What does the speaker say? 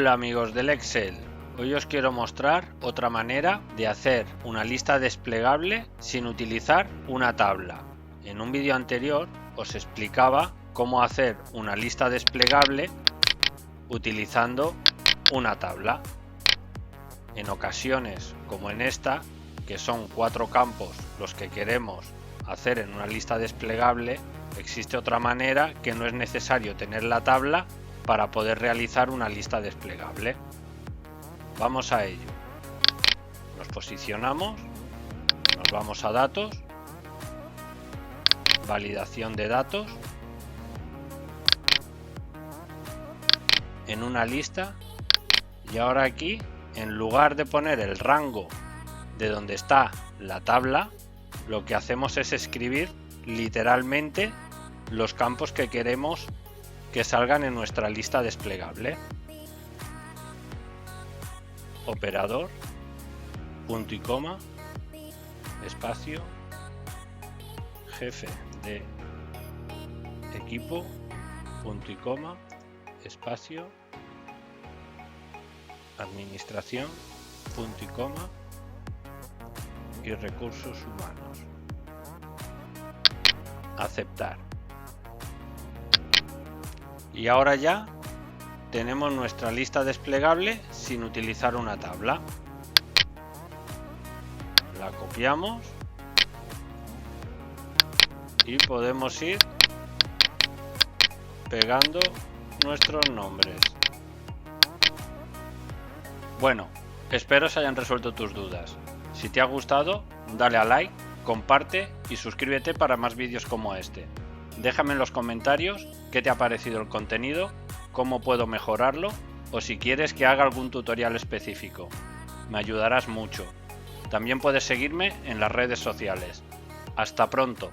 Hola amigos del Excel, hoy os quiero mostrar otra manera de hacer una lista desplegable sin utilizar una tabla. En un vídeo anterior os explicaba cómo hacer una lista desplegable utilizando una tabla. En ocasiones, como en esta, que son 4 campos los que queremos hacer en una lista desplegable, existe otra manera que no es necesario tener la tabla para poder realizar una lista desplegable. Vamos a ello. Nos posicionamos, nos vamos a datos, validación de datos, en una lista, y ahora aquí, en lugar de poner el rango de donde está la tabla, lo que hacemos es escribir literalmente los campos que queremos que salgan en nuestra lista desplegable. Operador, punto y coma, espacio, jefe de equipo, punto y coma, espacio, administración, punto y coma, y recursos humanos. Aceptar. Y ahora ya tenemos nuestra lista desplegable sin utilizar una tabla. La copiamos y podemos ir pegando nuestros nombres. Bueno, espero se hayan resuelto tus dudas. Si te ha gustado, dale a like, comparte y suscríbete para más vídeos como este. Déjame en los comentarios qué te ha parecido el contenido, cómo puedo mejorarlo o si quieres que haga algún tutorial específico. Me ayudarás mucho. También puedes seguirme en las redes sociales. Hasta pronto.